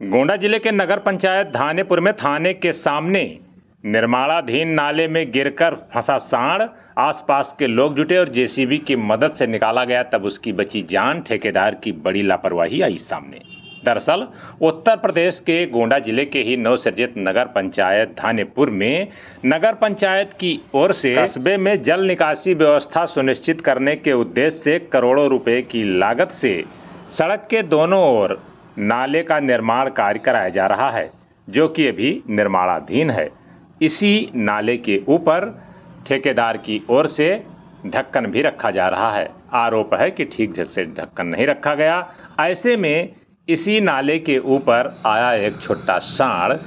गोंडा जिले के नगर पंचायत धानेपुर में थाने के सामने निर्माणाधीन नाले में गिरकर फंसा सांड। आसपास के लोग जुटे और जेसीबी की मदद से निकाला गया, तब उसकी बची जान। ठेकेदार की बड़ी लापरवाही आई सामने। दरअसल उत्तर प्रदेश के गोंडा जिले के ही नवसृजित नगर पंचायत धानेपुर में नगर पंचायत की ओर से कस्बे में जल निकासी व्यवस्था सुनिश्चित करने के उद्देश्य से करोड़ों रुपए की लागत से सड़क के दोनों ओर नाले का निर्माण कार्य कराया जा रहा है, जो कि अभी निर्माणाधीन है। इसी नाले के ऊपर ठेकेदार की ओर से ढक्कन भी रखा जा रहा है। आरोप है कि ठीक से ढक्कन नहीं रखा गया। ऐसे में इसी नाले के ऊपर आया एक छोटा सांड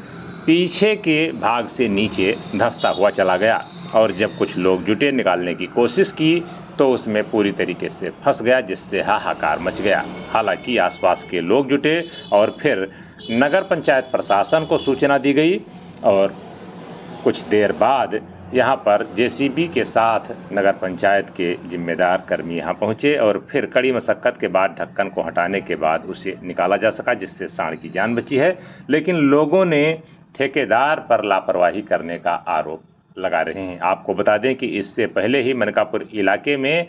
पीछे के भाग से नीचे धंसता हुआ चला गया और जब कुछ लोग जुटे निकालने की कोशिश की तो उसमें पूरी तरीके से फंस गया, जिससे हाहाकार मच गया। हालांकि आसपास के लोग जुटे और फिर नगर पंचायत प्रशासन को सूचना दी गई और कुछ देर बाद यहाँ पर जेसीबी के साथ नगर पंचायत के जिम्मेदार कर्मी यहाँ पहुँचे और फिर कड़ी मशक्कत के बाद ढक्कन को हटाने के बाद उसे निकाला जा सका, जिससे सांड की जान बची है। लेकिन लोगों ने ठेकेदार पर लापरवाही करने का आरोप लगा रहे हैं। आपको बता दें कि इससे पहले ही मनकापुर इलाके में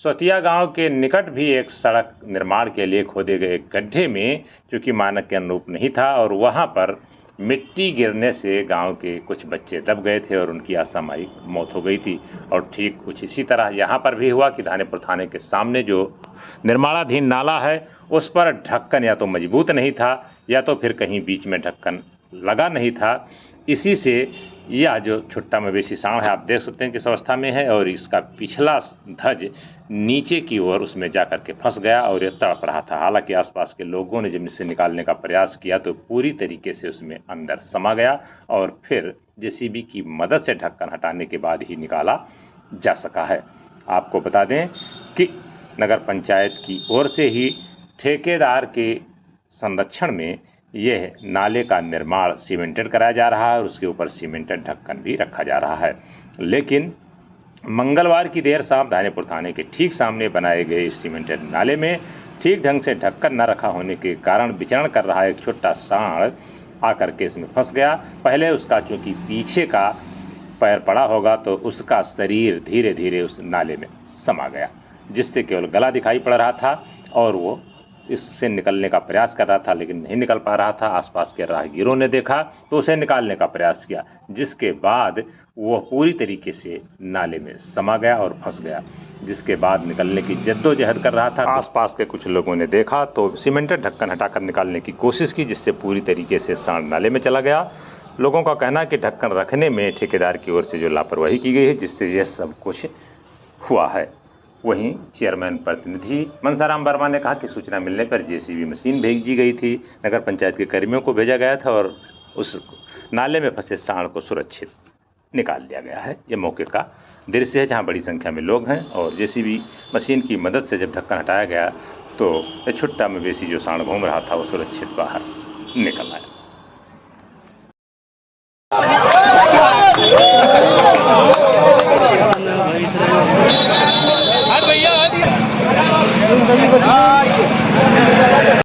स्वतिया गांव के निकट भी एक सड़क निर्माण के लिए खोदे गए गड्ढे में, चूँकि मानक के अनुरूप नहीं था, और वहां पर मिट्टी गिरने से गांव के कुछ बच्चे दब गए थे और उनकी असामयिक मौत हो गई थी। और ठीक कुछ इसी तरह यहाँ पर भी हुआ कि धानेपुर थाने के सामने जो निर्माणाधीन नाला है उस पर ढक्कन या तो मजबूत नहीं था या तो फिर कहीं बीच में ढक्कन लगा नहीं था। इसी से यह जो छुट्टा मवेशी सांड है, आप देख सकते हैं किस अवस्था में है, और इसका पिछला ध्वज नीचे की ओर उसमें जाकर के फंस गया और यह तड़प रहा था। हालांकि आसपास के लोगों ने जब इसे निकालने का प्रयास किया तो पूरी तरीके से उसमें अंदर समा गया और फिर जेसीबी की मदद से ढक्कन हटाने के बाद ही निकाला जा सका है। आपको बता दें कि नगर पंचायत की ओर से ही ठेकेदार के संरक्षण में यह नाले का निर्माण सीमेंटेड कराया जा रहा है और उसके ऊपर सीमेंटेड ढक्कन भी रखा जा रहा है। लेकिन मंगलवार की देर शाम धानेपुर थाने के ठीक सामने बनाए गए इस सीमेंटेड नाले में ठीक ढंग से ढक्कन न रखा होने के कारण विचरण कर रहा एक छोटा सांड आकर के इसमें फंस गया। पहले उसका चूंकि पीछे का पैर पड़ा होगा तो उसका शरीर धीरे धीरे उस नाले में समा गया, जिससे केवल गला दिखाई पड़ रहा था और वो इससे निकलने का प्रयास कर रहा था, लेकिन नहीं निकल पा रहा था। आसपास के राहगीरों ने देखा तो उसे निकालने का प्रयास किया, जिसके बाद वो पूरी तरीके से नाले में समा गया और फंस गया, जिसके बाद निकलने की जद्दोजहद कर रहा था। आसपास के कुछ लोगों ने देखा तो सीमेंटेड ढक्कन हटाकर निकालने की कोशिश की, जिससे पूरी तरीके से सांड नाले में चला गया। लोगों का कहना है कि ढक्कन रखने में ठेकेदार की ओर से जो लापरवाही की गई है, जिससे यह सब कुछ हुआ है। वहीं चेयरमैन प्रतिनिधि मनसाराम वर्मा ने कहा कि सूचना मिलने पर जेसीबी मशीन भेजी गई थी, नगर पंचायत के कर्मियों को भेजा गया था और उस नाले में फंसे सांड को सुरक्षित निकाल लिया गया है। यह मौके का दृश्य है जहां बड़ी संख्या में लोग हैं और जेसीबी मशीन की मदद से जब ढक्कन हटाया गया तो छुट्टा मवेशी जो सांड घूम रहा था वो सुरक्षित बाहर निकल आया।